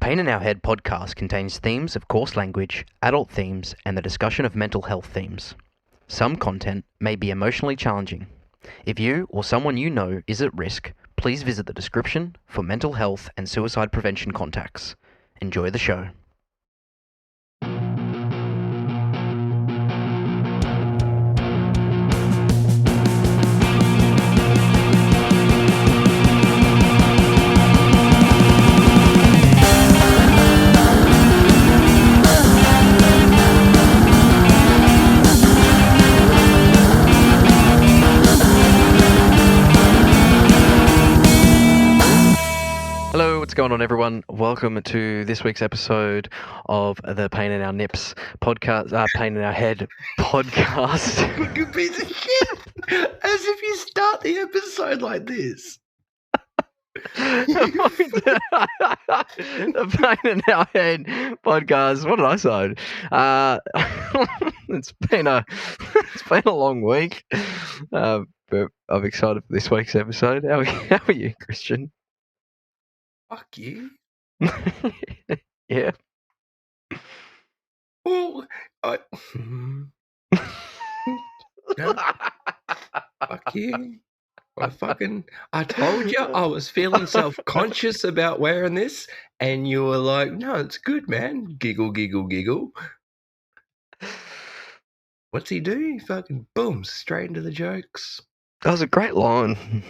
Pain in Our Head podcast contains themes of coarse language, adult themes, and the discussion of mental health themes. Some content may be emotionally challenging. If you or someone you know is at risk, please visit the description for mental health and suicide prevention contacts. Enjoy the show. Hello, what's going on, everyone? Welcome to this week's episode of the Pain in Our Nips podcast, Pain in Our Head podcast. Fucking piece of shit! As if you start the episode like this. The Pain in Our Head podcast. What did I say? It's been a long week, but I'm excited for this week's episode. How are you, Christian? Fuck you. Yeah. Well, no. Fuck you. I told you I was feeling self-conscious about wearing this, and you were like, no, it's good, man. Giggle, giggle, giggle. What's he do? He fucking boom, straight into the jokes. That was a great line.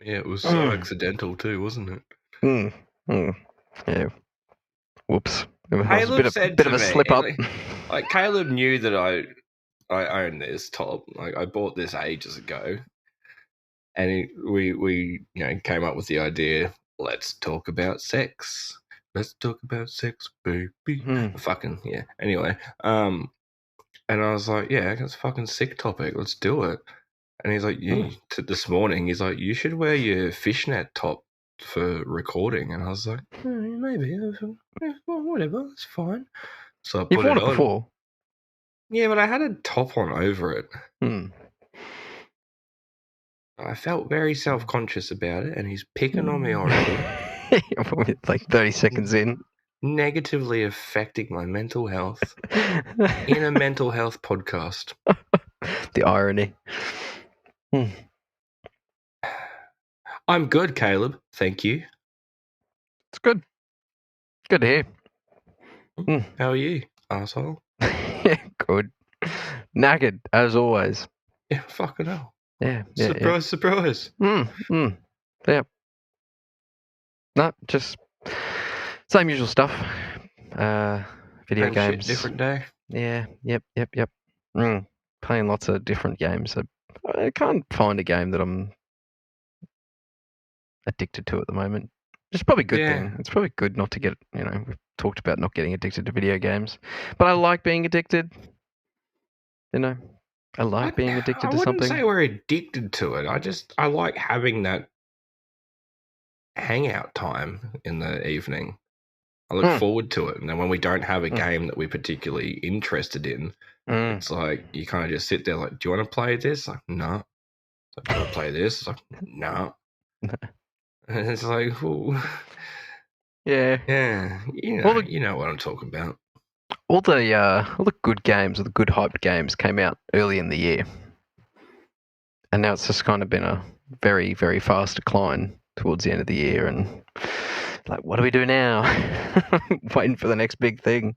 Yeah, it was so accidental too, wasn't it? Yeah. Whoops. It was Caleb a said bit to of a me, slip up. Like Caleb knew that I own this top. Like I bought this ages ago, and we came up with the idea. Let's talk about sex. Let's talk about sex, baby. Fucking yeah. Anyway, and I was like, yeah, that's a fucking sick topic. Let's do it. And he's like, yeah. This morning, he's like, you should wear your fishnet top for recording. And I was like, maybe. Well, whatever, it's fine. So I put You've worn it it on. before. Yeah, but I had a top on over it. I felt very self-conscious about it, and he's picking on me already. Like 30 seconds in. Negatively affecting my mental health in a mental health podcast. The irony. I'm good, Caleb. Thank you. It's good. Good to hear. How are you, asshole? Yeah, good. Knackered, as always. Yeah, fucking hell. Yeah. Surprise. Yeah. No, just same usual stuff. Video games. Shit, different day. Yeah. Yep. Playing lots of different games. I can't find a game that I'm addicted to at the moment. It's probably a good thing. It's probably good not to get, we've talked about not getting addicted to video games. But I like being addicted. I like being addicted to something. I wouldn't say we're addicted to it. I like having that hangout time in the evening. I look forward to it. And then when we don't have a game that we're particularly interested in, it's like you kind of just sit there like, do you want to play this? Like, no. Do you want to play this? It's like, no. And it's like, ooh. Yeah. You know what I'm talking about. All the good games, or the good hyped games, came out early in the year, and now it's just kind of been a very, very fast decline towards the end of the year. And like, what do we do now? Waiting for the next big thing.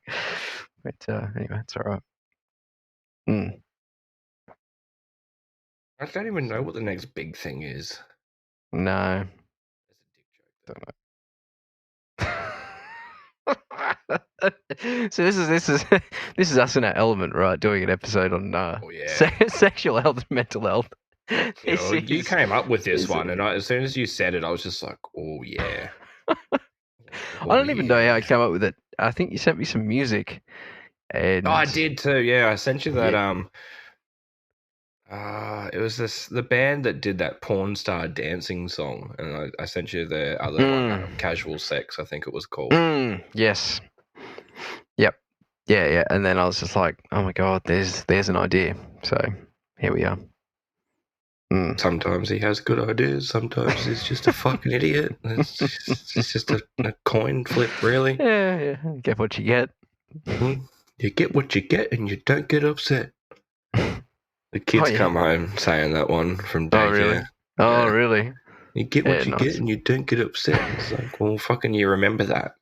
But anyway, it's all right. I don't even know what the next big thing is. No. Don't know. So this is us in our element, right? Doing an episode on sexual health and mental health. You came up with this one, and as soon as you said it, I was just like, oh yeah. I don't even know how I came up with it. I think you sent me some music. And I did too. Yeah, I sent you that. It was the band that did that porn star dancing song, and I sent you the other one, Casual Sex, I think it was called. Yes. Yep. Yeah. And then I was just like, oh my god, there's an idea. So here we are. Sometimes he has good ideas. Sometimes he's just a fucking idiot. It's just a coin flip, really. Yeah. Get what you get. You get what you get, and you don't get upset. The kids come home saying that one from daycare. Oh, really? Oh, really? You get what you get, and you don't get upset. It's like, well, fucking, you remember that.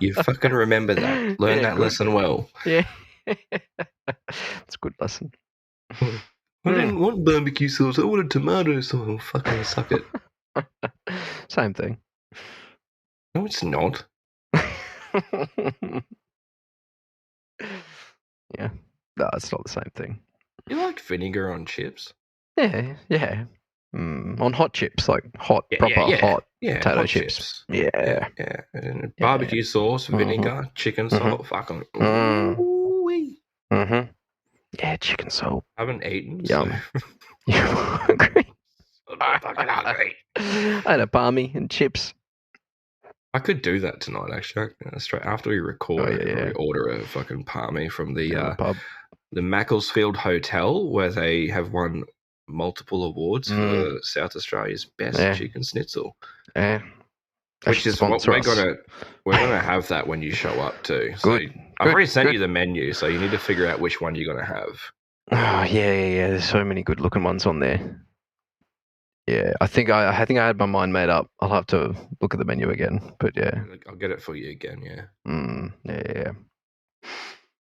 You fucking remember that. Learn that lesson well. Yeah. It's a good lesson. I didn't want barbecue sauce. I wanted tomato sauce. Fucking suck it. Same thing. No, it's not. Yeah. No, it's not the same thing. You like vinegar on chips? Yeah. On hot chips, like hot potato hot chips. Yeah. And barbecue sauce, vinegar, chicken salt, fucking. Ooh-wee. Yeah, chicken salt. I haven't eaten. Yum. So. You're hungry. I'm fucking hungry. I had a palmy and chips. I could do that tonight, actually. Straight after we record, we order a fucking palmy from the Macclesfield Hotel, where they have won multiple awards for South Australia's best chicken schnitzel. Yeah. Which is what we're gonna have that when you show up too. So I've already sent you the menu, so you need to figure out which one you're gonna have. Oh yeah. There's so many good looking ones on there. Yeah, I think I had my mind made up. I'll have to look at the menu again, but yeah, I'll get it for you again. Yeah.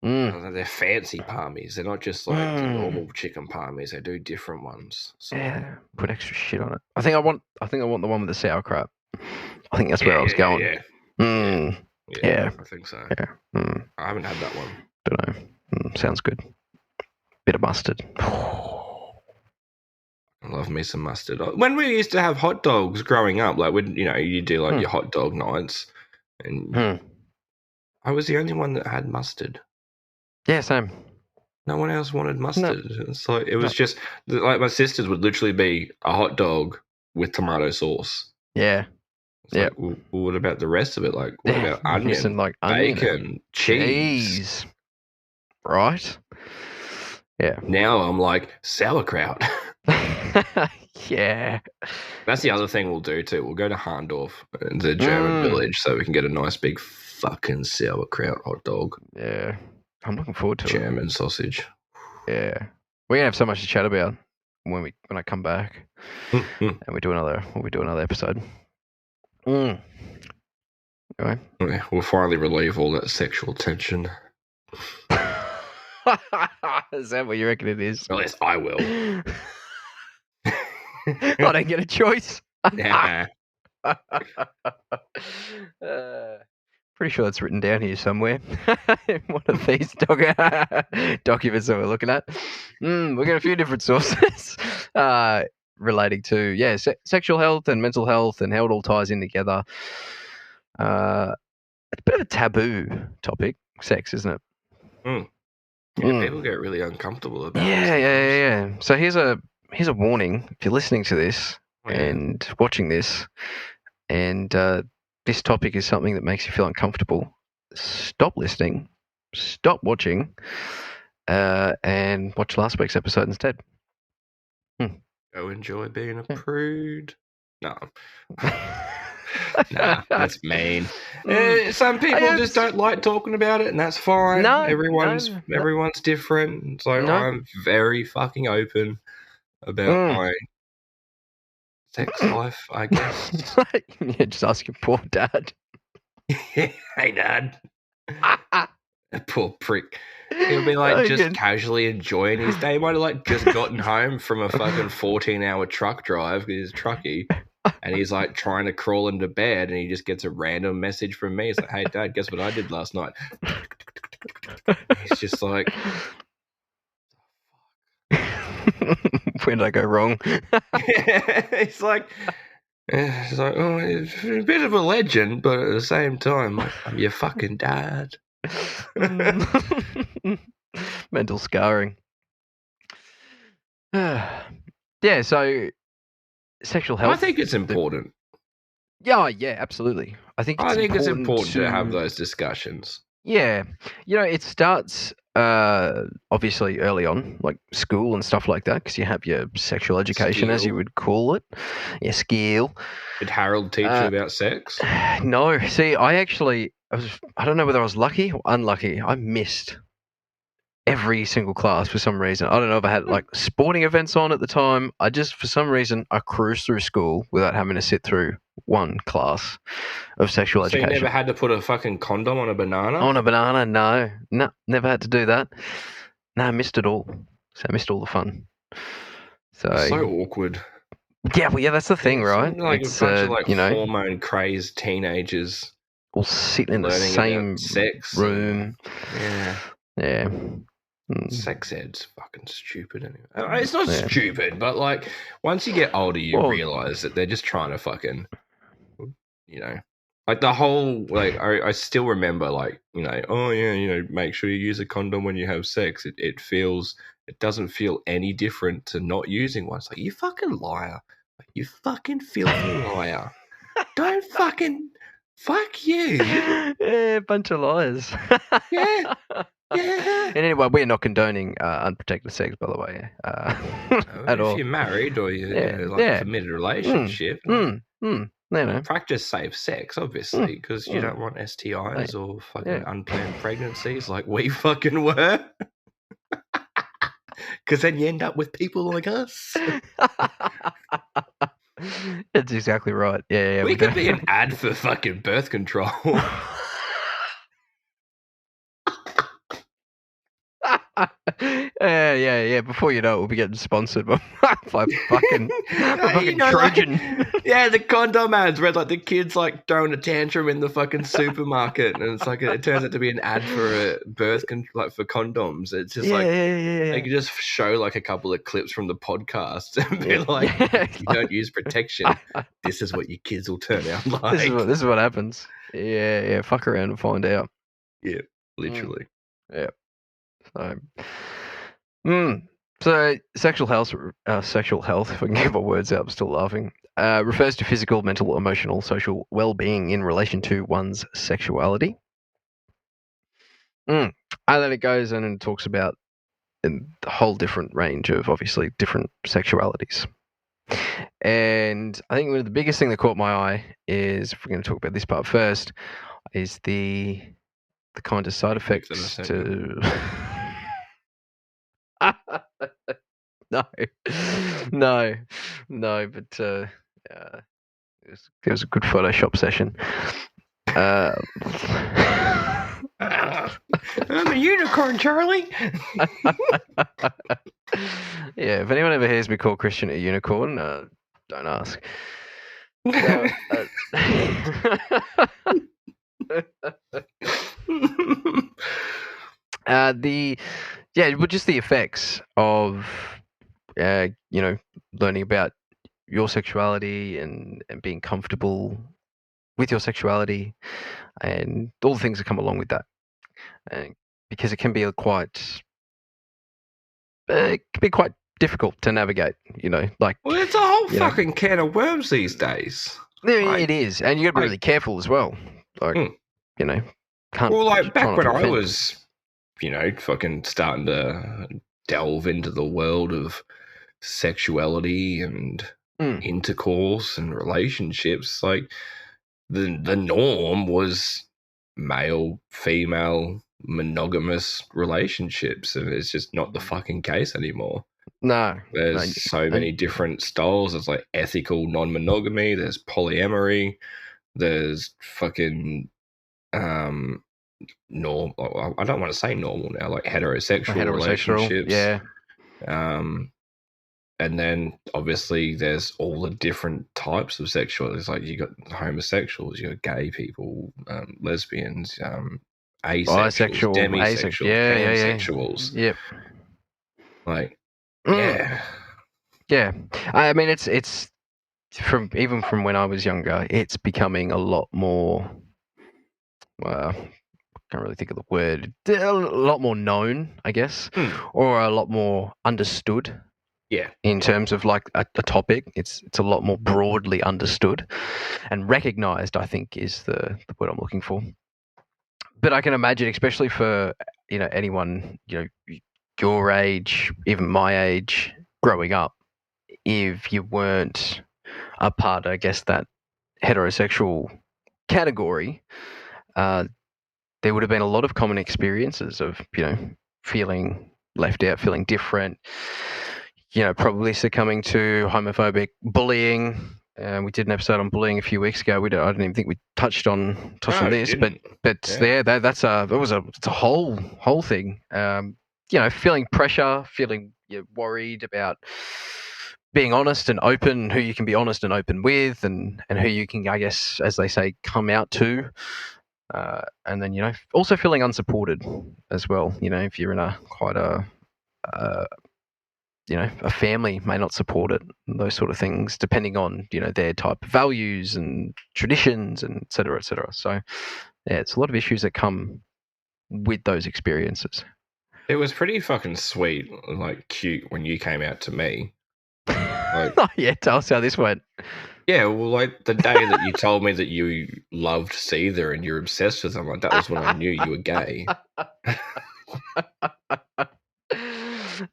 They're fancy palmies. They're not just like the normal chicken palmies. They do different ones. So. Yeah, put extra shit on it. I think I want the one with the sauerkraut. I think that's where I was going. Yeah, I think so. Yeah. I haven't had that one. Don't know. Sounds good. Bit of mustard. I love me some mustard. When we used to have hot dogs growing up, like you do like your hot dog nights, and I was the only one that had mustard. Yeah, same. No one else wanted mustard. No. It's like it was just like my sisters would literally be a hot dog with tomato sauce. Yeah. Yeah. Like, well, what about the rest of it? Like, what about onion, like bacon, cheese? Right. Yeah. Now I'm like sauerkraut. Yeah. That's the other thing we'll do too. We'll go to Harndorf, the German village, so we can get a nice big fucking sauerkraut hot dog. Yeah. I'm looking forward to German sausage. Yeah. We're gonna have so much to chat about when I come back. And we'll do another episode. Anyway. Yeah, we'll finally relieve all that sexual tension. Is that what you reckon it is? Well, yes, I will. I don't get a choice. Nah. Pretty sure it's written down here somewhere. One of these documents that we're looking at. We got a few different sources relating to sexual health and mental health and how it all ties in together. It's a bit of a taboo topic, sex, isn't it? People get really uncomfortable about it. Yeah. So here's a warning. If you're listening to this and watching this, and this topic is something that makes you feel uncomfortable, stop listening, stop watching, and watch last week's episode instead. Go enjoy being a prude. No. Nah, that's mean. Some people just don't like talking about it, and that's fine. No, everyone's different. So I'm very fucking open about my sex life, I guess. Yeah, just ask your poor dad. Hey, Dad. Poor prick. He'll be like just casually enjoying his day. He might have like just gotten home from a fucking 14-hour truck drive because he's a truckie. And he's like trying to crawl into bed, and he just gets a random message from me. It's like, "Hey, Dad, guess what I did last night?" He's just like, "Where did I go wrong?" It's like, oh, it's a bit of a legend, but at the same time, I'm your fucking dad. Mental scarring. Yeah. So. Sexual health. I think it's important. Yeah, absolutely. I think it's important to have those discussions. Yeah. It starts obviously early on, like school and stuff like that, because you have your sexual education, as you Skill. would call it, your skill. Did Harold teach you about sex? No, see, I don't know whether I was lucky or unlucky. I missed every single class for some reason. I don't know if I had like sporting events on at the time. For some reason, I cruised through school without having to sit through one class of sexual So education. you never had to put a fucking condom on a banana? On a banana? No, never had to do that. No, I missed it all. So I missed all the fun. So awkward. Yeah, well, yeah, that's the thing, right? Like It's a bunch of like hormone crazed teenagers all sitting in the learning same about sex room. Yeah. Sex ed's fucking stupid anyway. It's not stupid, but like once you get older, you realize that they're just trying to fucking, like the whole, like I still remember like, make sure you use a condom when you have sex. It doesn't feel any different to not using one. It's like, you fucking liar. Like, you fucking filthy liar. Don't fucking, fuck you. Yeah, bunch of liars. Yeah. Yeah. And anyway, we're not condoning unprotected sex, by the way, at all. If you're married or you're committed relationship, practice safe sex, obviously, because you don't want STIs or fucking unplanned pregnancies like we fucking were. Because then you end up with people like us. That's exactly right. Yeah. We could be an ad for fucking birth control. Yeah. Before you know it, we'll be getting sponsored by fucking Trojan. Like, the condom ads where like the kids like throwing a tantrum in the fucking supermarket, and it's like it turns out to be an ad for a birth control, like for condoms. It's just they could just show like a couple of clips from the podcast and be like, if you don't use protection, this is what your kids will turn out like. This is what happens. Yeah. Fuck around and find out. Yeah, literally. Yeah. So sexual health, if I can get my words out, I'm still laughing, refers to physical, mental, emotional, social well-being in relation to one's sexuality. And then it goes and talks about the whole different range of, obviously, different sexualities. And I think one of the biggest thing that caught my eye is, if we're going to talk about this part first, is the kind of side effects to... No, but it was a good Photoshop session. I'm a unicorn, Charlie. Yeah, if anyone ever hears me call Christian a unicorn, don't ask. Just the effects of learning about your sexuality and being comfortable with your sexuality and all the things that come along with that, because it can be quite difficult to navigate. Like, well, it's a whole fucking can of worms these days. It is, and you got to be really careful as well. Like, can't. Well, like back when I was, fucking starting to delve into the world of sexuality and intercourse and relationships, like the norm was male, female, monogamous relationships, and it's just not the fucking case anymore. No. There's so many different styles. There's like ethical non-monogamy, there's polyamory, there's fucking norm. I don't want to say normal now, like heterosexual relationships. Yeah. And then obviously there's all the different types of sexual. It's like you got homosexuals, you got gay people, lesbians, asexuals, demisexuals, pansexuals. Yep. Like, yeah. I mean, it's from when I was younger, it's becoming a lot more. I can't really think of the word. A lot more known, I guess, or a lot more understood. Yeah. In terms of like a topic, it's a lot more broadly understood and recognized, I think, is the word I'm looking for. But I can imagine, especially for anyone, your age, even my age, growing up, if you weren't a part, I guess, that heterosexual category, there would have been a lot of common experiences of, feeling left out, feeling different, probably succumbing to homophobic bullying. We did an episode on bullying a few weeks ago. I don't even think we touched on this, but it's a whole thing. Feeling pressure, feeling worried about being honest and open, who you can be honest and open with, and who you can, I guess, as they say, come out to. And then, also feeling unsupported as well. If you're in a family may not support it, those sort of things, depending on, their type of values and traditions and et cetera, et cetera. So, yeah, it's a lot of issues that come with those experiences. It was pretty fucking sweet, like cute when you came out to me. Yeah, tell us how this went. Yeah, well, like the day that you told me that you loved Seether and you're obsessed with him, like that was when I knew you were gay.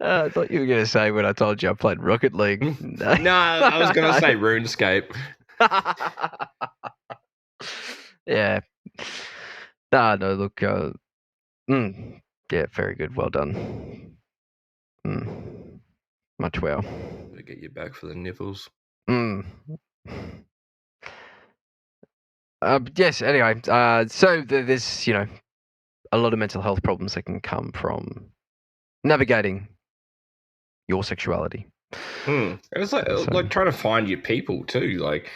I thought you were going to say when I told you I played Rocket League. No, I was going to say RuneScape. Yeah. No, look. Yeah, very good. Well done. Much well. Gotta get you back for the nipples. Yes, anyway. So there's, a lot of mental health problems that can come from navigating your sexuality. It's like trying to find your people too. Like,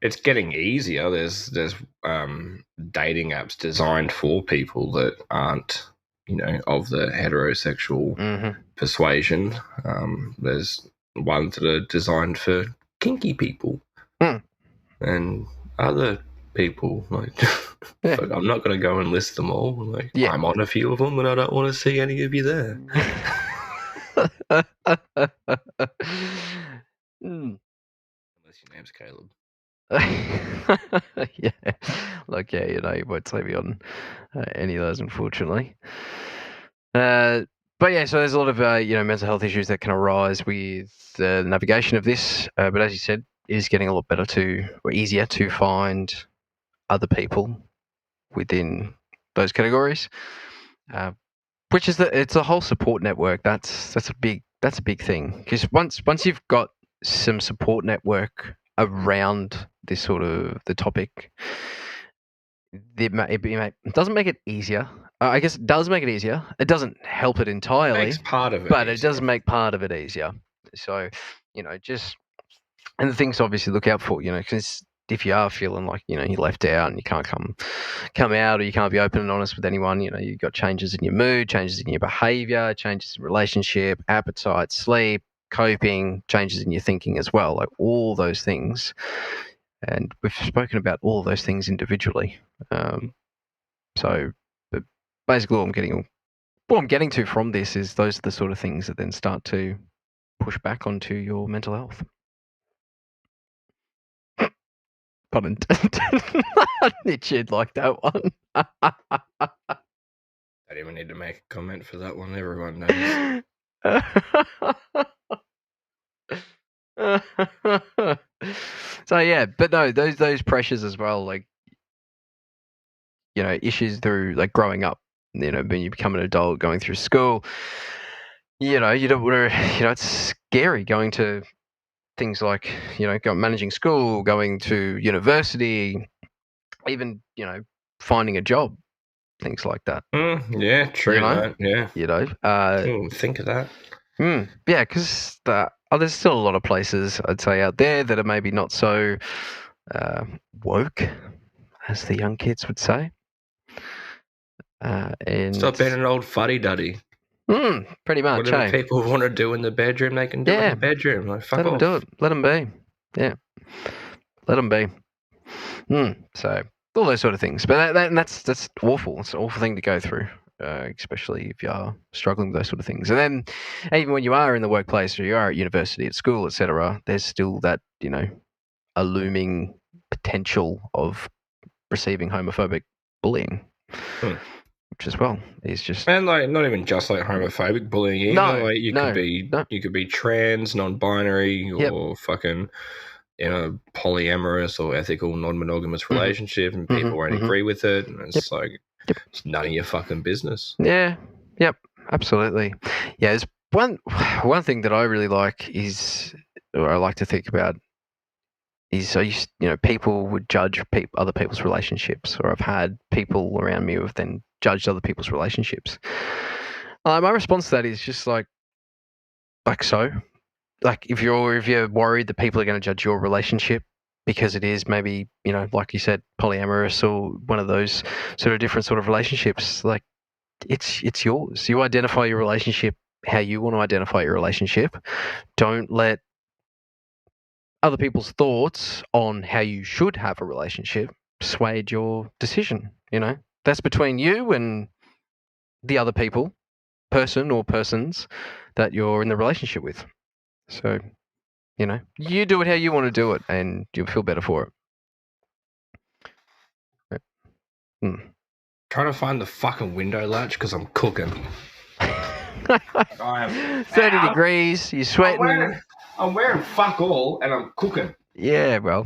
it's getting easier. There's dating apps designed for people that aren't, of the heterosexual persuasion. There's ones that are designed for kinky people and other people. Like, but I'm not going to go and list them all. Like, I'm on a few of them, and I don't want to see any of you there. Unless your name's Caleb. Yeah, look, you won't see me on any of those, unfortunately. But yeah, so there's a lot of mental health issues that can arise with the navigation of this. But as you said, it is getting a lot easier to find other people within those categories. Which is it's a whole support network. That's a big thing, because once you've got some support network around this sort of the topic, it doesn't make it easier. I guess it does make it easier. It doesn't help it entirely. It makes part of it, but easier. It does make part of it easier. So and the things to obviously look out for, because if you are feeling like you're left out and you can't come out, or you can't be open and honest with anyone, you've got changes in your mood, changes in your behavior, changes in relationship, appetite, sleep, coping, changes in your thinking as well, like all those things. And we've spoken about all of those things individually. So basically what I'm getting to from this is those are the sort of things that then start to push back onto your mental health. Pun intended. I knew you'd like that one. I don't even need to make a comment for that one. Everyone knows. So yeah, but no, those pressures as well, like issues through like growing up, when you become an adult, going through school, you don't want to, it's scary going to things like managing school, going to university, even finding a job, things like that. Yeah, true. That, yeah, think of that. Yeah, because there's still a lot of places, I'd say, out there that are maybe not so woke, as the young kids would say. And stop being an old fuddy-duddy. Pretty much. Whatever people want to do in the bedroom, they can do in the bedroom. Like, fuck off. Let them do it. Let them be. Yeah. Let them be. So all those sort of things. But that's awful. It's an awful thing to go through. Especially if you are struggling with those sort of things. And then even when you are in the workplace, or you are at university, at school, etc., there's still that, a looming potential of receiving homophobic bullying. which as well is just And like not even just like homophobic bullying either. no, Like you could be trans, non-binary, Yep. or fucking polyamorous or ethical non-monogamous relationship, and people won't agree with it, and it's like it's none of your fucking business. Yeah. Yep. Absolutely. Yeah. There's one thing that I really like is, or I like to think about, is people would judge other people's relationships, or I've had people around me who have then judged other people's relationships. My response to that is just like so. Like if you're worried that people are going to judge your relationship because it is maybe, like you said, polyamorous or one of those sort of different sort of relationships, like it's yours. You identify your relationship how you want to identify your relationship. Don't let other people's thoughts on how you should have a relationship swayed your decision. That's between you and the other person or persons that you're in the relationship with. So, you do it how you want to do it, and you'll feel better for it. Trying to find the fucking window latch because I'm cooking. I am 30 degrees. You're sweating. I'm wearing fuck all, and I'm cooking. Yeah, well,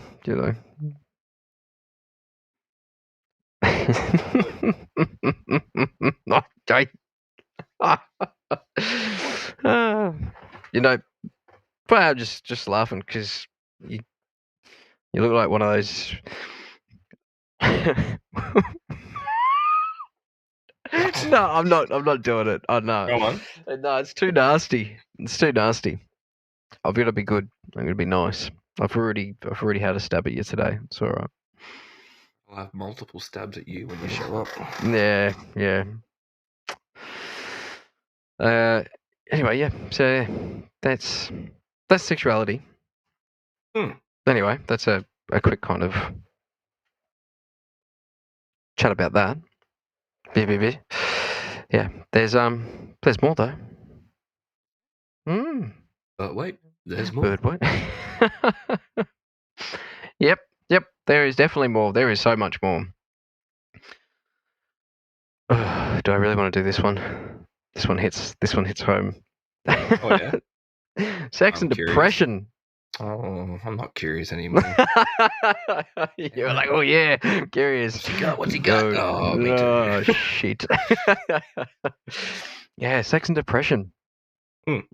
but I'm just laughing because you look like one of those. No, I'm not doing it. Oh no. Go on. No, it's too nasty. It's too nasty. I'm gonna be good. I'm gonna be nice. I've already had a stab at you today. It's all right. I'll have multiple stabs at you when you show up. Yeah. Anyway, yeah. So that's sexuality. Anyway, that's a quick kind of chat about that. Yeah. There's more though. But wait, there's more. Bird what? Yep. There is definitely more. There is so much more. Do I really want to do this one? This one hits home. Oh yeah. Sex and depression. Oh, I'm not curious anymore. You're like, oh yeah, curious. What's he got? Oh, me too. Oh shit. Yeah, sex and depression. That's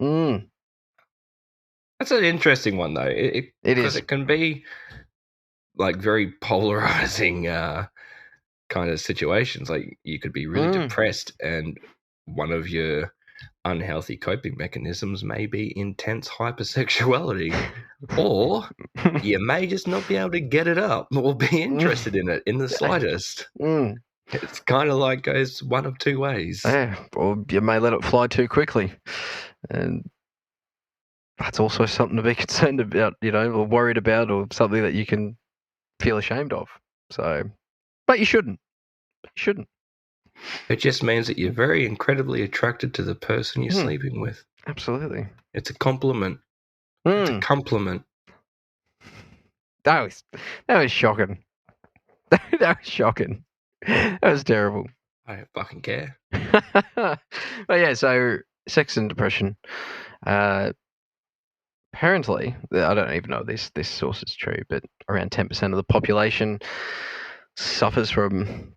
an interesting one, though. It is. Because it can be like very polarizing kind of situations. Like you could be really depressed, and one of your unhealthy coping mechanisms may be intense hypersexuality, or you may just not be able to get it up or be interested in it in the slightest. It's kind of like goes one of two ways. Yeah, or you may let it fly too quickly, and that's also something to be concerned about, or worried about, or something that you can feel ashamed of. So, but you shouldn't. It just means that you're very incredibly attracted to the person you're sleeping with. Absolutely. It's a compliment. It's a compliment. That was shocking. That was shocking. That was terrible. I don't fucking care. But yeah, so sex and depression. Apparently, I don't even know if this source is true, but around 10% of the population suffers from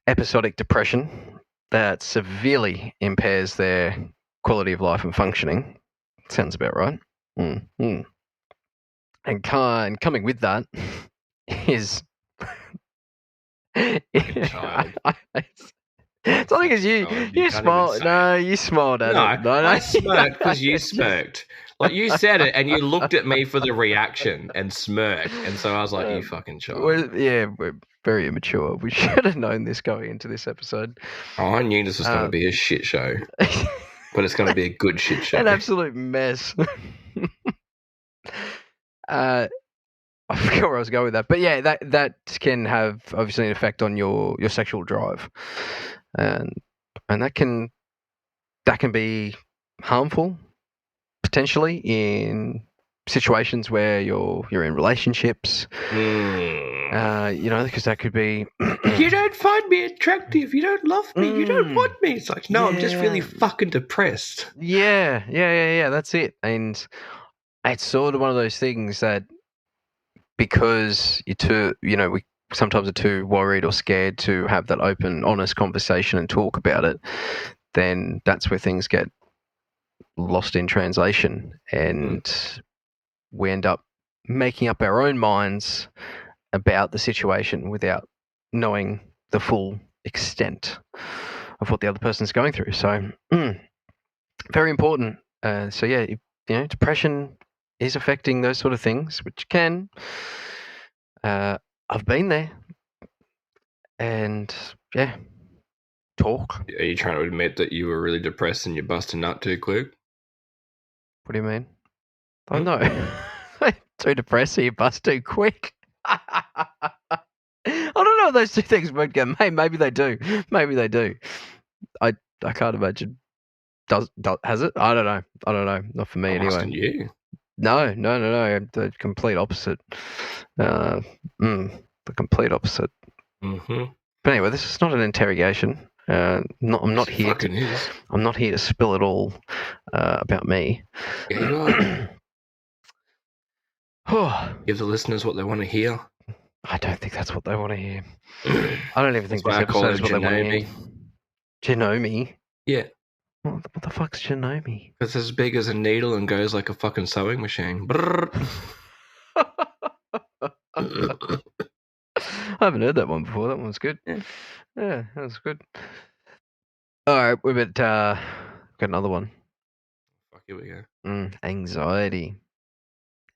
episodic depression that severely impairs their quality of life and functioning. Sounds about right. And coming with that is it's only because you smiled. No, you smiled at it. No, I smirked because you smirked. Like you said it, and you looked at me for the reaction and smirked, and so I was like, "You fucking child." We're very immature. We should have known this going into this episode. Oh, I knew this was going to be a shit show, but it's going to be a good shit show. An absolute mess. I forgot where I was going with that, but yeah, that can have obviously an effect on your sexual drive, and that can be harmful potentially in situations where you're in relationships, because that could be. You don't find me attractive. You don't love me. You don't want me. It's like, no, I'm just really fucking depressed. Yeah. That's it. And it's sort of one of those things that because you're too, we sometimes are too worried or scared to have that open, honest conversation and talk about it, then that's where things get lost in translation and we end up making up our own minds about the situation without knowing the full extent of what the other person's going through. So, very important. Depression is affecting those sort of things, which can. I've been there, and talk. Are you trying to admit that you were really depressed and you busted nut too quick? What do you mean? Oh no, too depressed, so you bust too quick. I don't know if those two things won't get. Maybe they do. Maybe they do. I can't imagine. Has it? I don't know. Not for me I'm anyway. asking you. No. The complete opposite. The complete opposite. Mm-hmm. But anyway, this is not an interrogation. I'm not here to spill it all about me. Yeah, you are. Give the listeners what they want to hear. I don't think that's what they want to hear. I don't even think this I episode is what they want to hear. Genomi? Yeah. What the fuck's Genomi? It's as big as a needle and goes like a fucking sewing machine. I haven't heard that one before. That one was good. Yeah, that was good. All right, we've got another one. Fuck, here we go. Anxiety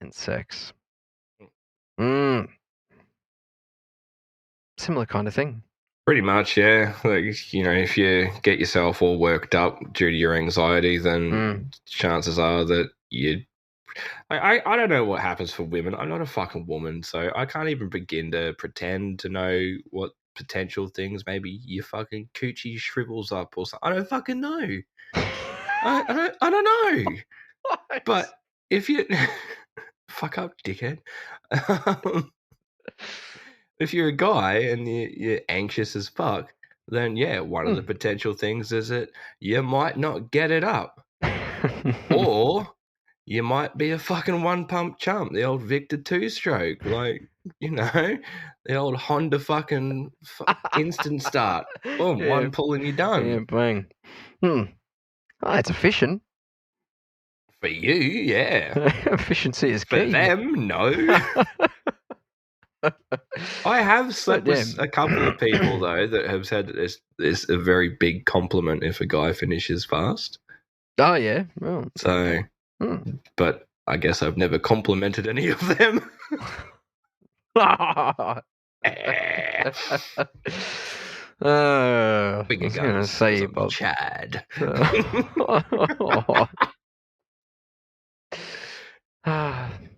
and sex. Similar kind of thing. Pretty much, yeah. Like, if you get yourself all worked up due to your anxiety, then chances are that you. I don't know what happens for women. I'm not a fucking woman, so I can't even begin to pretend to know what potential things. Maybe your fucking coochie shrivels up or something. I don't fucking know. I don't know. What? But if you fuck up, dickhead. If you're a guy and you're anxious as fuck, then one of the potential things is that you might not get it up, or you might be a fucking one-pump chump, the old Victor two-stroke, like, the old Honda fucking instant start. Boom, one pull and you're done. Yeah, bang. It's efficient. For you, yeah. Efficiency is key. For them, no. I have slept with a couple of people, though, that have said that there's a very big compliment if a guy finishes fast. Oh, yeah. Well, so, but I guess I've never complimented any of them. I was going to say about Chad.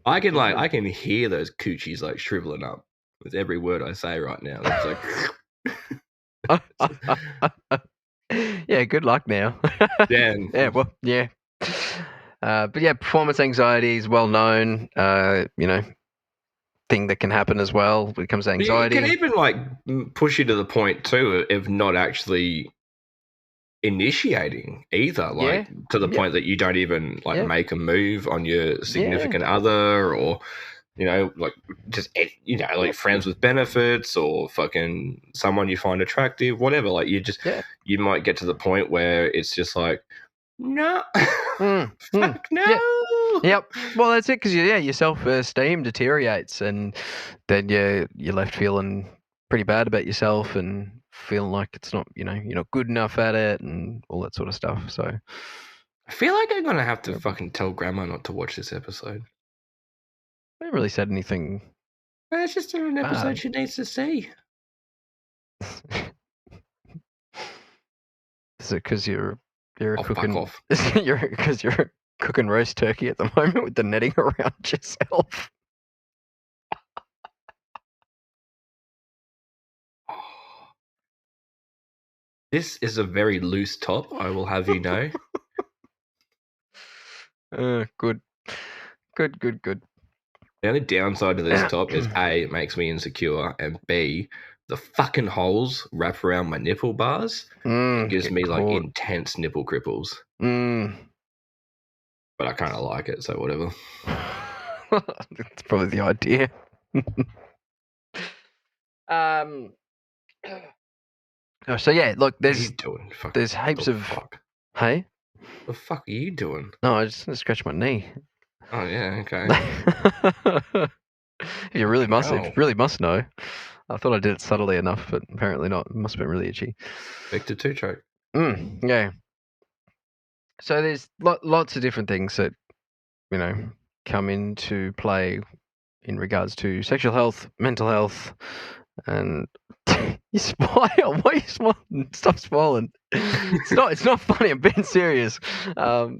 I can hear those coochies like shriveling up with every word I say right now. It's like, yeah, good luck now. Yeah. Well, yeah. But yeah, performance anxiety is well known. Thing that can happen as well when it comes to anxiety. It can even like push you to the point too of not actually initiating either, like to the point that you don't even make a move on your significant other, or like just like friends with benefits, or fucking someone you find attractive, whatever. Like you might get to the point where it's just like, no, fuck no. Yep. Well, that's it, because your self-esteem deteriorates, and then you're left feeling pretty bad about yourself and feeling like it's not, you're not good enough at it and all that sort of stuff. So I feel like I'm gonna have to fucking tell Grandma not to watch this episode. I haven't really said anything. It's just an episode she needs to see. Is it because you're cooking? Because you're cooking roast turkey at the moment with the netting around yourself. This is a very loose top, I will have you know. Good. Good. The only downside to this top is A, it makes me insecure, and B, the fucking holes wrap around my nipple bars. It gives Get me like caught. intense nipple cripples. But I kind of like it, so whatever. That's probably the idea. So yeah, look, What are you doing? there's heaps of fuck. Hey? The fuck are you doing? No, I just scratched my knee. Oh yeah, okay. You really must know. I thought I did it subtly enough, but apparently not. It must have been really itchy. Victor two choke. Yeah. So there's lots of different things that come into play in regards to sexual health, mental health, and you smile. Why are you smiling? Stop smiling. It's not funny. I'm being serious. So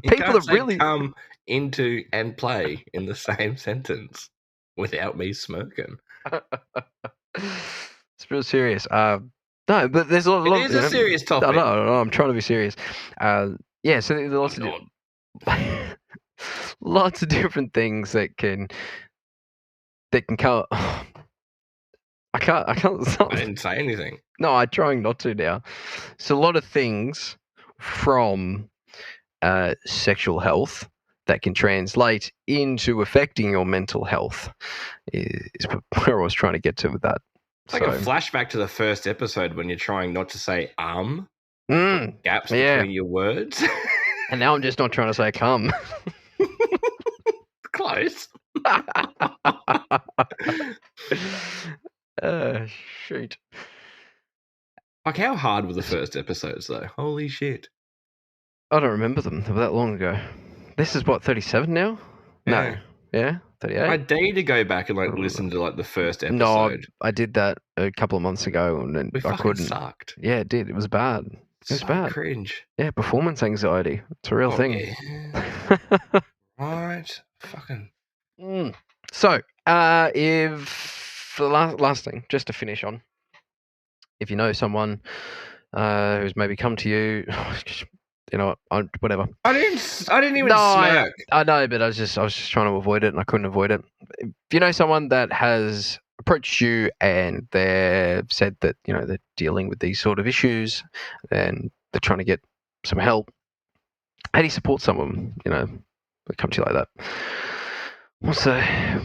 people that really come into and play in the same sentence without me smirking. It's real serious. No, but there's a lot. It is a serious topic. No, I'm trying to be serious. Yeah, so there's lots of different things that can come. I can't. I didn't say anything. No, I'm trying not to now. So a lot of things from sexual health that can translate into affecting your mental health is where I was trying to get to with that. It's like a flashback to the first episode when you're trying not to say gaps between your words. And now I'm just not trying to say cum. Close. Shoot. Like, how hard were the first episodes, though? Holy shit. I don't remember them. They were that long ago. This is what, 37 now? Yeah. No. Yeah? 38? I dare to go back and listen to the first episode. No, I did that a couple of months ago and then I couldn't. Sucked. Yeah, it did. It was bad. It was bad. Cringe. Yeah, performance anxiety. It's a real thing. Yeah. Right. Fucking. So, if the last thing, just to finish on, if you know someone who's maybe come to you, whatever. I didn't even smirk. I know, but I was just trying to avoid it, and I couldn't avoid it. If you know someone that has approached you and they've said that they're dealing with these sort of issues and they're trying to get some help, how do you support someone that come to you like that?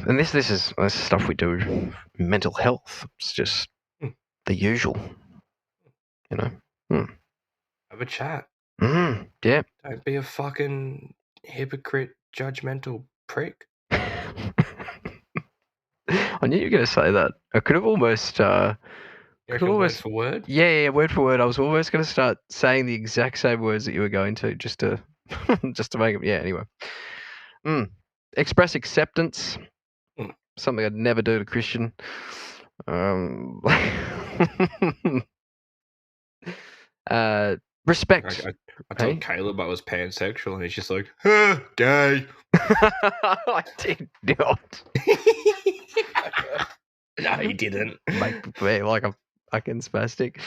And this is stuff we do. Mental health. It's just the usual. Have a chat. Yeah. Don't be a fucking hypocrite, judgmental prick. I knew you were going to say that. I could have almost. Word for word? Yeah, word for word. I was almost going to start saying the exact same words that you were going to, just to make them. Yeah. Anyway. Express acceptance. Something I'd never do to Christian. Respect. I told Caleb I was pansexual, and he's just like, gay. I did not. No, he didn't. Make me like a fucking spastic.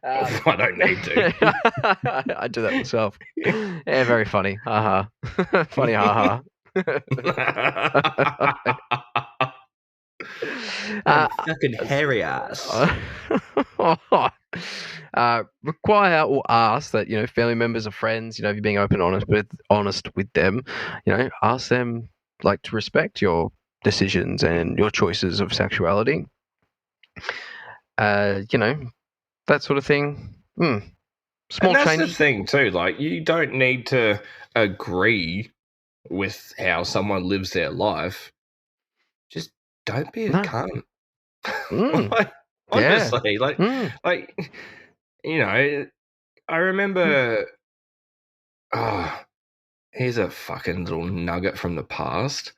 I don't need to. I do that myself. Yeah, very funny. Haha. Funny, haha. Fucking hairy ass. Require or ask that family members or friends, if you're being honest with them, ask them to respect your decisions and your choices of sexuality. That sort of thing. Small and that's changes. the thing too. You don't need to agree with how someone lives their life. Just don't be a cunt. Honestly, I remember. Here's a fucking little nugget from the past.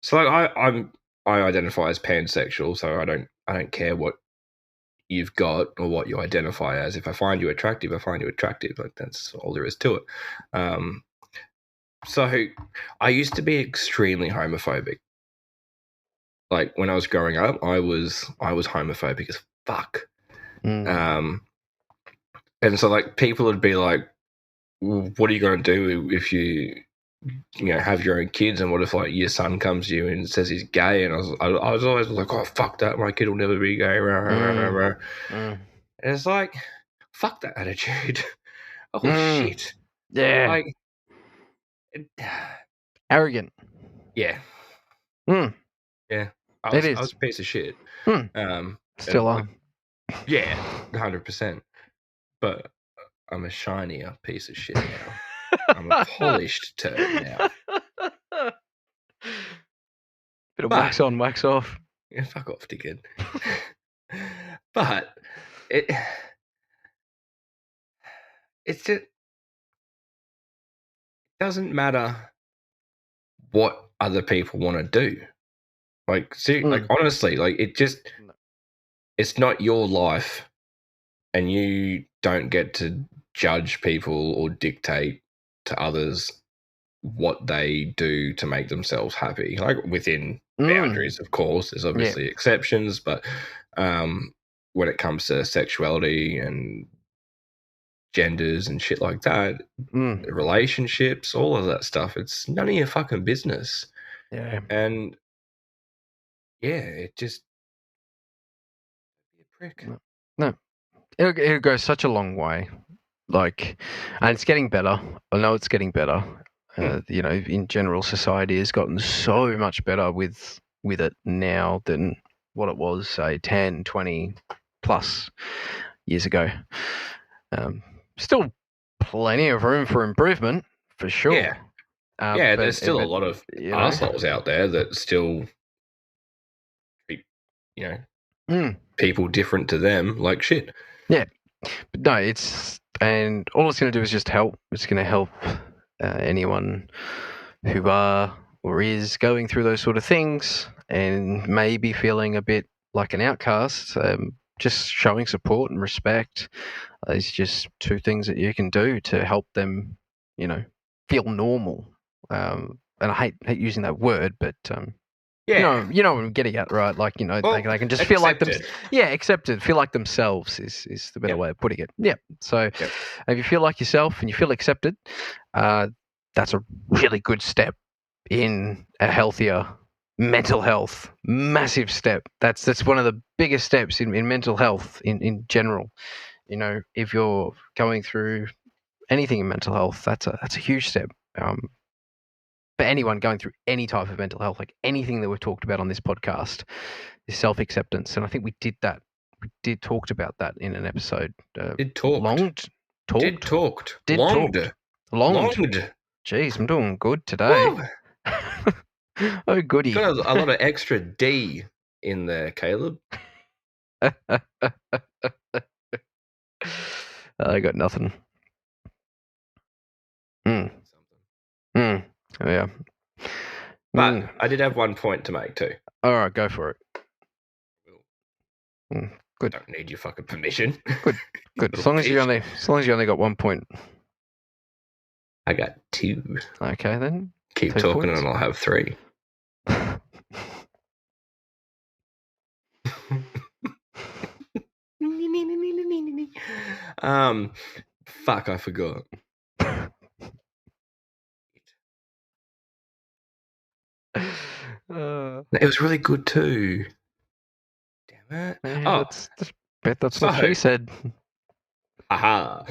So I identify as pansexual, so I don't care what you've got or what you identify as. If I find you attractive, I find you attractive. That's all there is to it. So I used to be extremely homophobic. When I was growing up, I was homophobic as fuck. And so people would be like, "What are you going to do if you have your own kids, and what if like your son comes to you and says he's gay, and I was always like, oh fuck that, my kid will never be gay. And it's like, fuck that attitude. Oh shit. Yeah. Like, Arrogant. yeah. Yeah. I It is. was a piece of shit. Still are. Yeah, 100%. But I'm a shinier piece of shit now. I'm a polished turd now. Bit of wax on, wax off. Yeah, fuck off, dickhead. But it's just, doesn't matter what other people want to do. Like, like honestly, like it's not your life, and you don't get to judge people or dictate to others what they do to make themselves happy. Like, within boundaries, of course. There's obviously exceptions, but when it comes to sexuality and genders and shit like that, relationships, all of that stuff, it's none of your fucking business. Yeah. And yeah, it just be a prick. No. It'll go such a long way. Like, and it's getting better. I know it's getting better. In general, society has gotten so much better with it now than what it was, say, 10, 20 plus years ago. Still plenty of room for improvement, for sure. Yeah, there's still a lot of assholes out there that still treat, people different to them like shit. Yeah. But no, and all it's going to do is just help. It's going to help anyone who are or is going through those sort of things and maybe feeling a bit like an outcast. Just showing support and respect is just two things that you can do to help them, feel normal. And I hate using that word, but you know what I'm getting at, right? Like, they can just feel like them. Yeah, accepted. Feel like themselves is the better way of putting it. Yeah. So if you feel like yourself and you feel accepted, that's a really good step in a healthier mental health. Massive step. That's one of the biggest steps in mental health in general. If you're going through anything in mental health, that's a huge step. For anyone going through any type of mental health, like anything that we've talked about on this podcast, is self-acceptance. And I think we did that. We did talked about that in an episode. Longed. Jeez, I'm doing good today. Oh, goody. Got a lot of extra D in there, Caleb. I got nothing. Yeah. But I did have one point to make too. All right, go for it. Good. Don't need your fucking permission. Good. As long as you only got 1 point. I got 2. Okay, then. Keep talking points. And I'll have 3. Fuck, I forgot. It was really good too. Damn it! Yeah, that's what she said. Aha.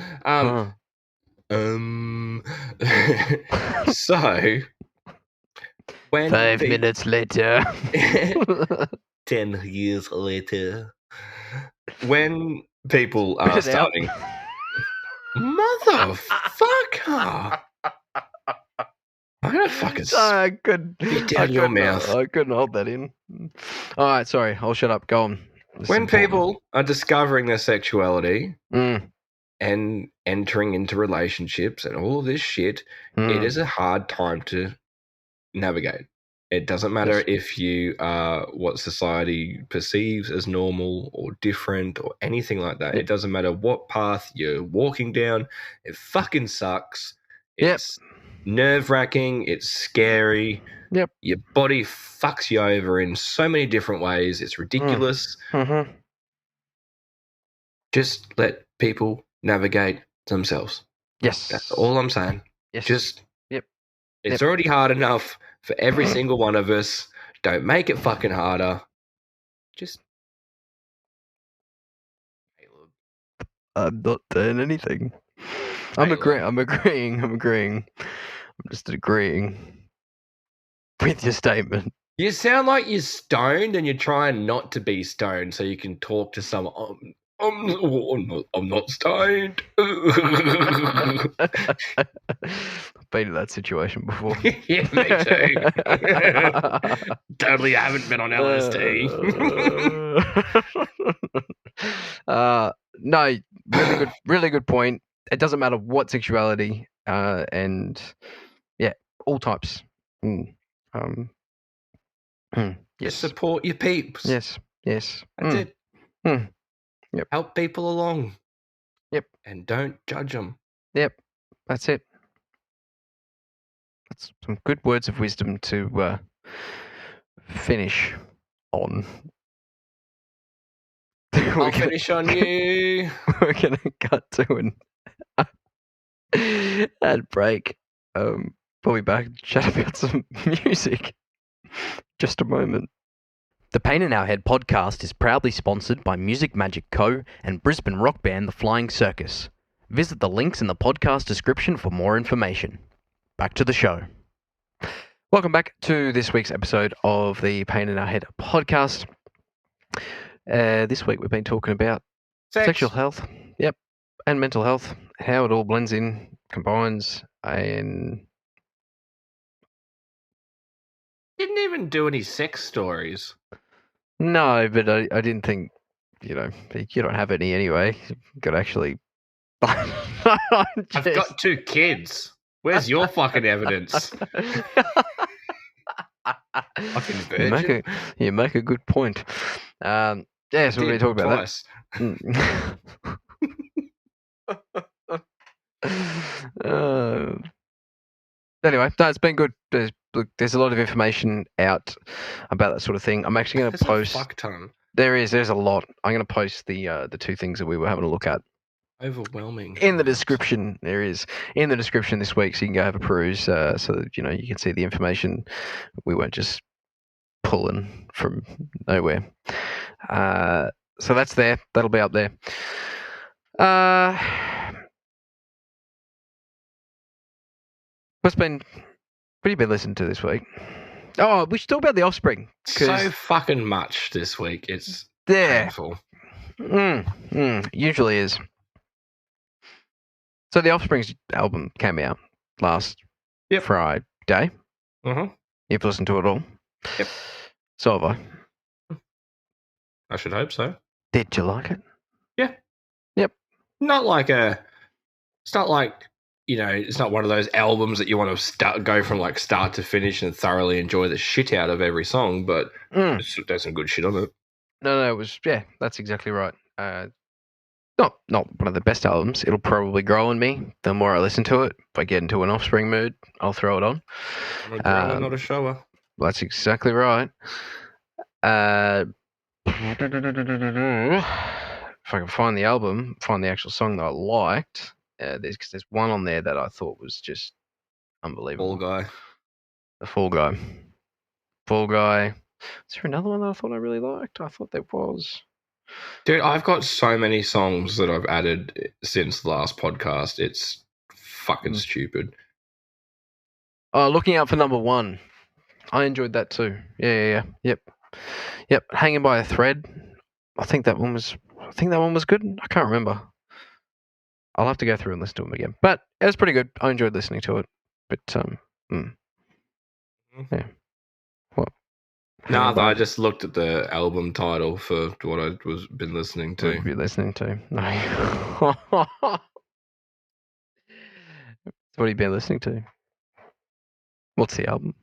So when 5 minutes later, 10 years later, when people are starting, motherfucker. I'm gonna fucking spit down your mouth. I couldn't hold that in. All right, sorry. I'll shut up. Go on. When people are discovering their sexuality and entering into relationships and all of this shit, it is a hard time to navigate. It doesn't matter if you are what society perceives as normal or different or anything like that. It doesn't matter what path you're walking down. It fucking sucks. It's nerve-wracking. It's scary. Yep. Your body fucks you over in so many different ways. It's ridiculous. Just let people navigate themselves. Yes. That's all I'm saying. Yes. Just It's already hard enough for every single one of us. Don't make it fucking harder. Just Caleb. I'm not doing anything. I'm Caleb. agreeing. I'm just agreeing with your statement. You sound like you're stoned and you're trying not to be stoned so you can talk to someone. I'm not stoned. I've been in that situation before. Yeah, me too. Totally haven't been on LSD. No, really good point. It doesn't matter what sexuality, and yeah, all types. Yes. Just support your peeps. Yes. That's it. Yep. Help people along. Yep. And don't judge them. Yep. That's it. That's some good words of wisdom to finish on. I'll finish on you. We're gonna cut to an ad break. We'll be back to chat about some music. Just a moment. The Pain in Our Head podcast is proudly sponsored by Music Magic Co. and Brisbane rock band The Flying Circus. Visit the links in the podcast description for more information. Back to the show. Welcome back to this week's episode of the Pain in Our Head podcast. This week we've been talking about sexual health, and mental health, how it all blends in, combines, and Didn't even do any sex stories. no, but I didn't think, you don't have any anyway. You could actually. I've got 2 kids. Where's your fucking evidence? Fucking virgin. You make a good point. So we're going to talk about that. Anyway, it's been good. There's a lot of information out about that sort of thing. I'm actually going to post. A fuck ton. There's a lot. I'm going to post the 2 things that we were having a look at. Overwhelming. In the description, there is in the description this week, so you can go have a peruse, so that you can see the information. We weren't just pulling from nowhere. So that's there. That'll be up there. What have you been listening to this week? Oh, we should talk about The Offspring. So fucking much this week. It's painful. Usually is. So The Offspring's album came out last Friday. Mm-hmm. You've listened to it all? Yep. So have I. I should hope so. Did you like it? Yeah. Yep. It's not like, it's not one of those albums that you want to go from like start to finish and thoroughly enjoy the shit out of every song, but there's some good shit on it. No, it was, that's exactly right. Not one of the best albums. It'll probably grow on me the more I listen to it. If I get into an Offspring mood, I'll throw it on. I'm a grower, not a shower. That's exactly right. If I can find the actual song that I liked, there's one on there that I thought was just unbelievable. The Fall Guy. Is there another one that I thought I really liked? I thought there was. Dude, I've got so many songs that I've added since the last podcast. It's fucking stupid. Oh, Looking Out for Number 1. I enjoyed that too. Yeah. Yep. Hanging by a Thread. I think that one was good. I can't remember. I'll have to go through and listen to them again. But it was pretty good. I enjoyed listening to it. But yeah. What? No, I just looked at the album title for what I been listening to. What have you been listening to? No. What have you been listening to? What's the album?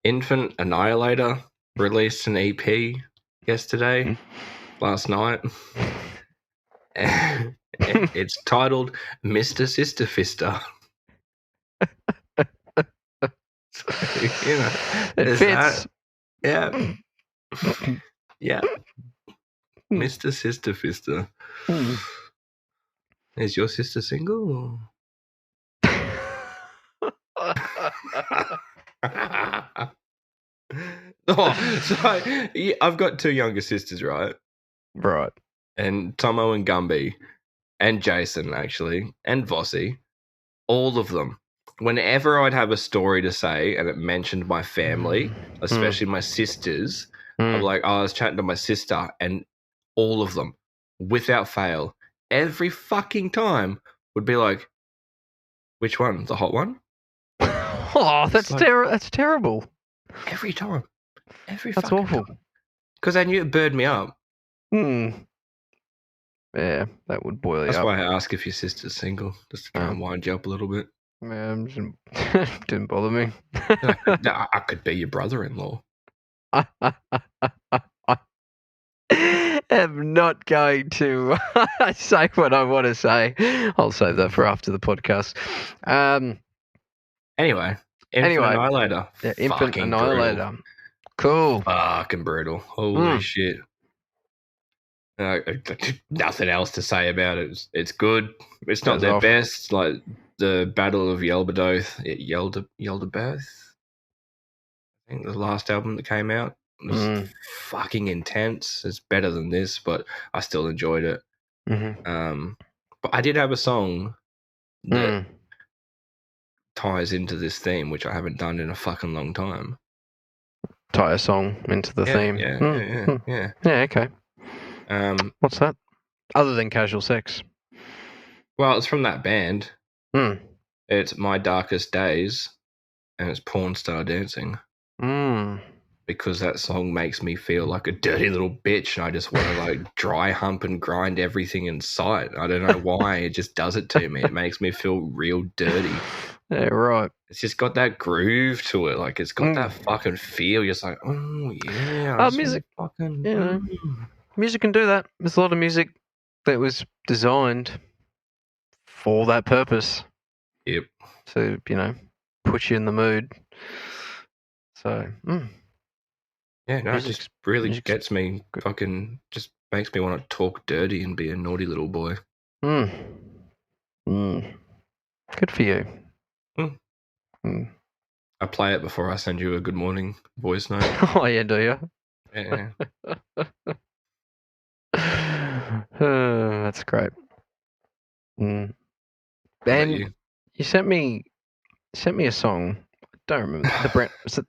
Infant Annihilator released an EP yesterday, last night. It's titled Mr. Sister Fister. It fits. Yeah. Yeah. Mr. Sister Fister. Is your sister single? Or? So yeah, I've got 2 younger sisters, right? Right. And Tomo and Gumby and Jason, actually, and Vossi, all of them. Whenever I'd have a story to say and it mentioned my family, especially my sisters, I'm like, oh, I was chatting to my sister, and all of them, without fail, every fucking time would be like, which one? The hot one? Oh, that's like- that's terrible. Every time. Every That's fucking awful. time. Because I knew it burned me up. Yeah, that would boil you That's up. why I ask if your sister's single, just to try and wind you up a little bit. Yeah, didn't bother me. I could be your brother-in-law. I'm not going to say what I want to say. I'll save that for after the podcast. Anyway, Infant Annihilator. Yeah, Infant Fucking Annihilator. brutal. Cool. Fucking brutal. Holy shit. Nothing else to say about it. It's good. It's not their best. Like the Battle of Yelderdoth. I think the last album that came out was fucking intense. It's better than this, but I still enjoyed it. But I did have a song that ties into this theme, which I haven't done in a fucking long time. Tie a song into the theme. Yeah. Yeah, okay. What's that? Other than Casual Sex? Well, it's from that band. It's My Darkest Days, and it's Porn Star Dancing. Because that song makes me feel like a dirty little bitch, and I just want to like dry hump and grind everything in sight. I don't know why, it just does it to me. It makes me feel real dirty. Yeah, right. It's just got that groove to it. Like it's got that fucking feel. You're just like, oh yeah. Music. Music can do that. There's a lot of music that was designed for that purpose. Yep. To, put you in the mood. So, yeah, no, it just really gets me. Fucking just makes me want to talk dirty and be a naughty little boy. Good for you. I play it before I send you a good morning voice note. Oh yeah, do you? Yeah. That's great. And you sent me a song. I don't remember was it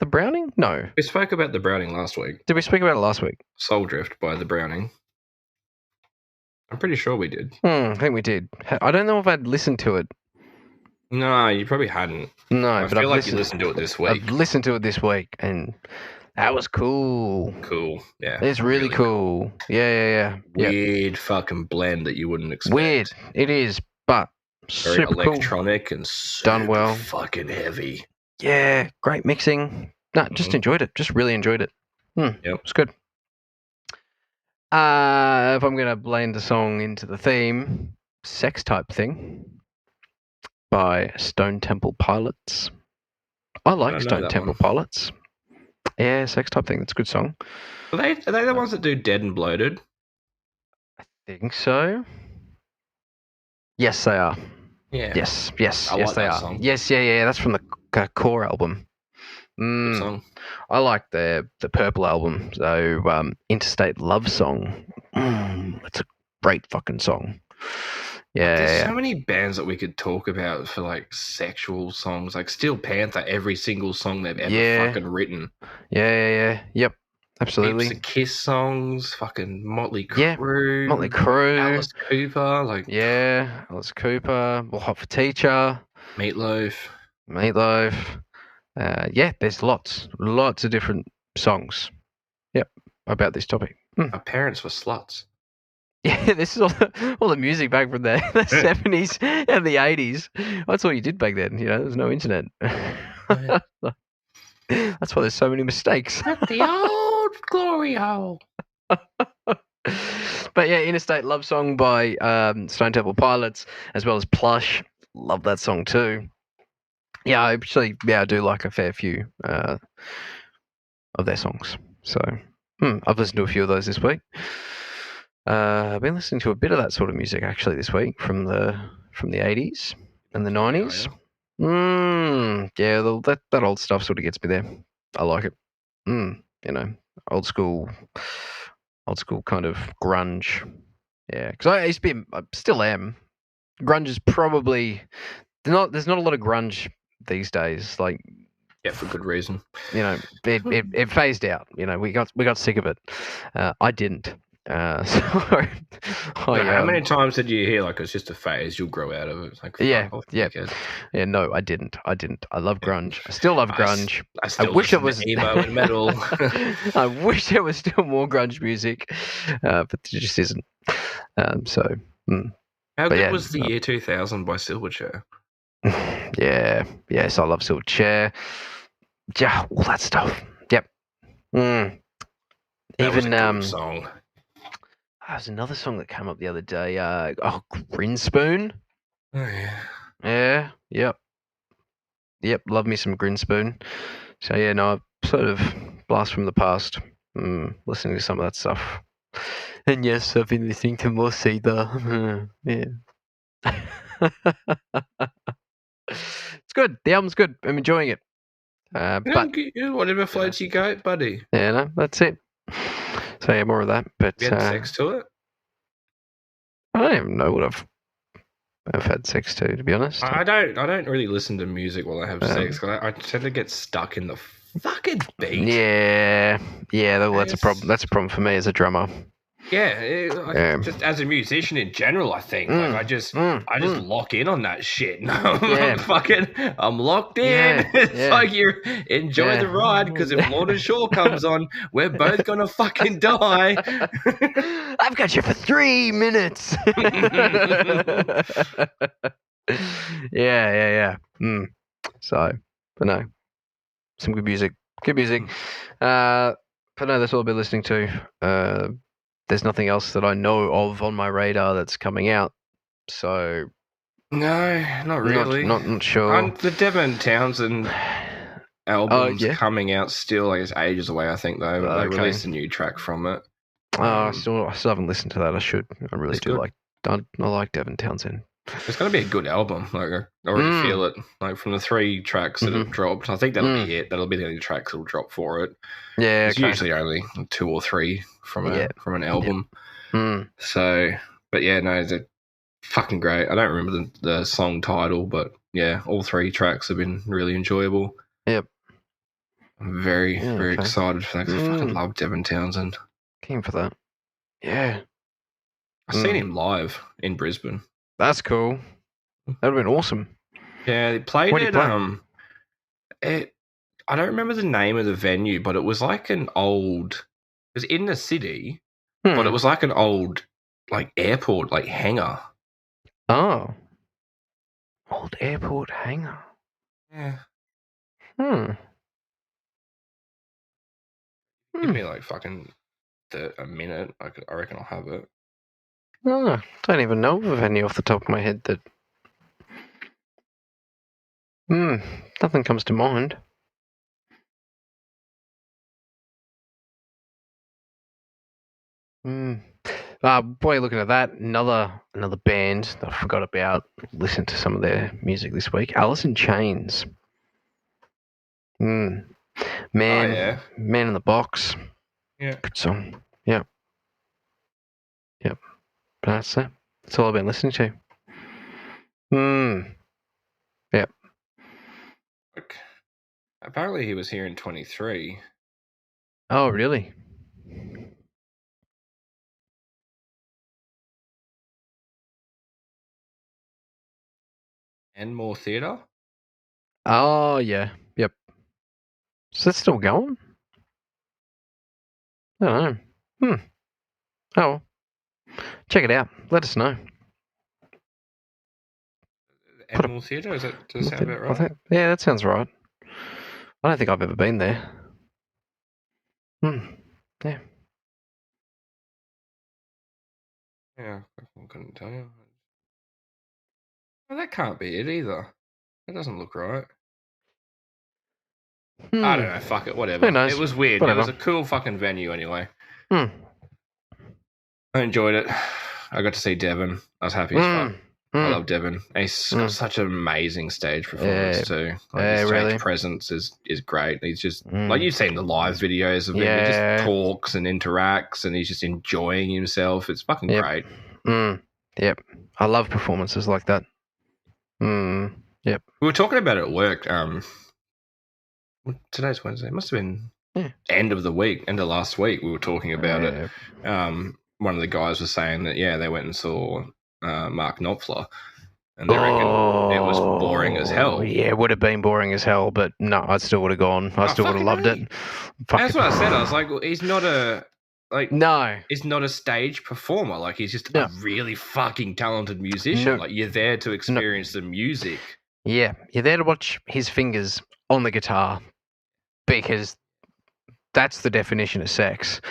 The Browning? No. We spoke about The Browning last week. Did we speak about it last week? Soul Drift by The Browning. I'm pretty sure we did. I think we did. I don't know if I'd listened to it. No, you probably hadn't. No, but I feel like you listened to it this week. I've listened to it this week, and that was cool. Cool, yeah. It's really cool. Yeah. Weird fucking blend that you wouldn't expect. Weird. It is, but very super electronic cool. And super done well. Fucking heavy. Yeah, great mixing. No, just enjoyed it. Just really enjoyed it. Yep. It's good. If I'm going to blend a song into the theme, Sex Type Thing by Stone Temple Pilots. I like Stone Temple Pilots. Yeah, Sex Type Thing. That's a good song. Are they the ones that do Dead and Bloated? I think so. Yes, they are. Yeah. Yes, I like they that are. Song. Yes, yeah. That's from the Core album. Good song. I like the Purple album. So Interstate Love Song. That's a great fucking song. Yeah. There's so many bands that we could talk about for like sexual songs. Like Steel Panther, every single song they've ever fucking written. Yeah. Yep. Absolutely. Heaps of Kiss songs, fucking Motley Crue. Yeah, Motley Crue. Alice Cooper, like Alice Cooper. Well, Hot for Teacher. Meatloaf. There's lots of different songs. Yep, about this topic. Our parents were sluts. Yeah, this is all the music back from the 70s and the 80s. That's all you did back then. There was no internet. Yeah. That's why there's so many mistakes. At the old glory hole. But yeah, Interstate Love Song by Stone Temple Pilots, as well as Plush. Love that song too. Yeah, I do like a fair few of their songs. So I've listened to a few of those this week. I've been listening to a bit of that sort of music actually this week from the 80s and the 90s. Yeah. Yeah, that old stuff sort of gets me there. I like it. Old school kind of grunge. Yeah, because I used to be, I still am. Grunge is probably there's not a lot of grunge these days. Like, Yeah, for good reason. it phased out. We got sick of it. I didn't. So How many times did you hear like it's just a phase? You'll grow out of it. It's like yeah, fuck off, yeah, dickhead. yeah. No, I didn't. I love grunge. I still love grunge. I still wish it listen to was emo and metal. I wish there was still more grunge music, but there just isn't. How good was the year 2000 by Silverchair? Yeah, yes, I love Silverchair. Yeah, all that stuff. Yep. That Even was a good song. There's another song that came up the other day. Grinspoon. Oh yeah. Yeah. Yep. Love me some Grinspoon. So yeah, no, I sort of blast from the past. Listening to some of that stuff. And yes, I've been listening to more Seether. Yeah. It's good. The album's good. I'm enjoying it. But whatever floats your goat, buddy. Yeah, no, that's it. So yeah, more of that. But you had sex to it? I don't even know what I've had sex to be honest. I don't really listen to music while I have sex because I tend to get stuck in the fucking beat. Yeah. That's a problem. That's a problem for me as a drummer. Yeah, just as a musician in general, I think like I just lock in on that shit. I'm locked in. It's like you enjoy the ride because if Lorna Shore comes on, we're both gonna fucking die. I've got you for 3 minutes. Yeah. So, but no, some good music. But no, that's all I've been listening to. There's nothing else that I know of on my radar that's coming out. So no, not really. Not sure. The Devin Townsend album's coming out still. Like it's ages away, I think. Though they released a new track from it. I still haven't listened to that. I should. I really do like. I like Devin Townsend. It's going to be a good album. Like I already feel it. Like from the 3 tracks that have dropped, I think that'll be it. That'll be the only tracks that'll drop for it. Yeah, it's usually only 2 or 3 from an album. So, but yeah, no, they're fucking great. I don't remember the song title, but yeah, all 3 tracks have been really enjoyable. Yep. I'm very excited for that because I fucking love Devin Townsend. Keen for that. Yeah. I've seen him live in Brisbane. That's cool. That would have been awesome. Yeah, they played it. I don't remember the name of the venue, but it was like it was in the city, but it was like an old like airport, like hangar. Oh. Old airport hangar. Yeah. Give me like fucking a minute. I reckon I'll have it. Oh, don't even know of any off the top of my head that. Nothing comes to mind. While you're looking at that, another band that I forgot about. Listened to some of their music this week. Alice in Chains. Man in the Box. Yeah. Good song. Yep. But that's it. That's all I've been listening to. Yep. Look, apparently he was here in 23. Oh, really? And more theatre? Oh, yeah. Yep. Is that still going? I don't know. Oh, check it out. Let us know. Animal Theatre? Does that sound about right? Yeah, that sounds right. I don't think I've ever been there. Yeah. Yeah, I couldn't tell you. Well, that can't be it either. That doesn't look right. I don't know. Fuck it. Whatever. Who knows? It was weird. Whatever. It was a cool fucking venue anyway. I enjoyed it. I got to see Devin. I was happy as fuck. I love Devon. He's got such an amazing stage performance too. Like his stage presence is great. He's just like you've seen the live videos of him. He just talks and interacts, and he's just enjoying himself. It's fucking great. Yep, I love performances like that. Yep. We were talking about it at work. Today's Wednesday. It must have been end of last week. We were talking about it. One of the guys was saying that they went and saw Mark Knopfler, and they reckon it was boring as hell. Yeah, it would have been boring as hell, but no, I still would have gone. I still would have loved it. That's what I said. I was like, well, he's not a he's not a stage performer. Like he's just a really fucking talented musician. Like you're there to experience the music. Yeah, you're there to watch his fingers on the guitar because that's the definition of sex.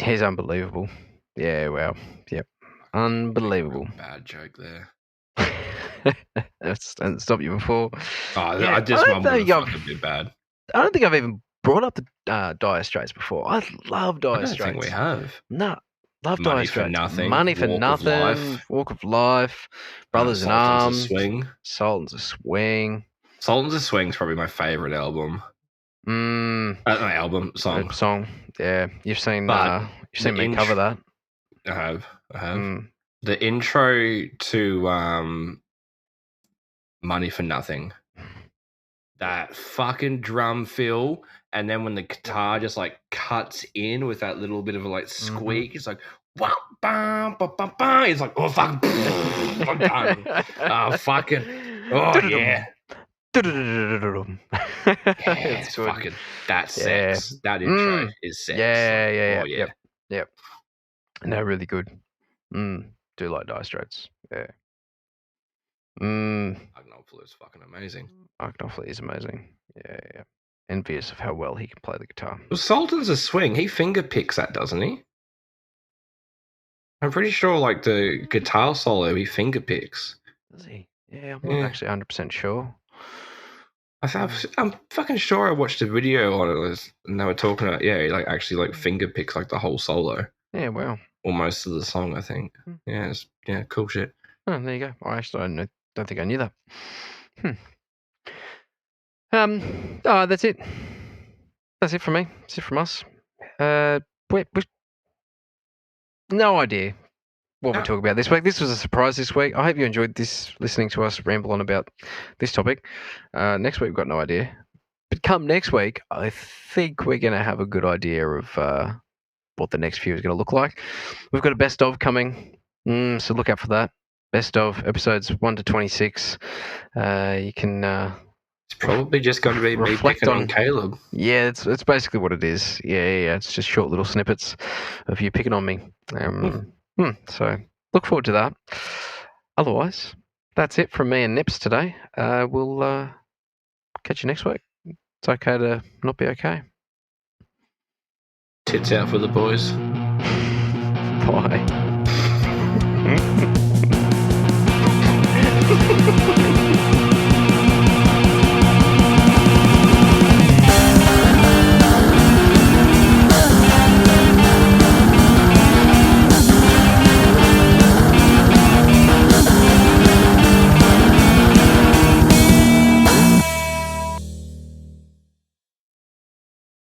He's unbelievable. Yeah, well, yep. Unbelievable. Bad joke there. And stop you before. I just mumbled a fucking bit bad. I don't think I've even brought up the Dire Straits before. I love Dire Straits. I don't think we have. No, love Dire Straits. Money for Nothing. Walk of Life. Brothers in Arms. Sultans of Swing. Sultans of Swing's probably my favourite album. Song. Yeah, you've seen me cover that. I have. The intro to Money for Nothing. That fucking drum fill, and then when the guitar just like cuts in with that little bit of a like squeak, it's like wah, bam, ba, ba, ba. It's like, oh fuck, I'm done. Fucking, oh yeah. It's fucking that's sex. That intro is sex. Yeah. Yep. No, really good. Do like Dire Straits. Yeah. Mark Knopfler is fucking amazing. Mark Knopfler is amazing. Yeah. Envious of how well he can play the guitar. Well, Sultans of Swing, he finger picks that, doesn't he? I'm pretty sure, like the guitar solo, he finger picks. Does he? Yeah, I'm not actually 100% sure. I'm fucking sure I watched a video on it, and they were talking about like actually like finger picks like the whole solo. Yeah, well, or most of the song, I think. Yeah, cool shit. Oh, there you go. I actually don't think I knew that. That's it. That's it from me. That's it from us. We no idea what we're talking about this week. This was a surprise this week. I hope you enjoyed listening to us ramble on about this topic. Next week, we've got no idea. But come next week, I think we're going to have a good idea of what the next few is going to look like. We've got a best of coming, so look out for that. Best of episodes 1 to 26. You can... it's probably just going to be me picking on Caleb. Yeah, it's basically what it is. Yeah. It's just short little snippets of you picking on me. So look forward to that. Otherwise, that's it from me and Nips today. We'll catch you next week. It's okay to not be okay. Tits out for the boys. Bye.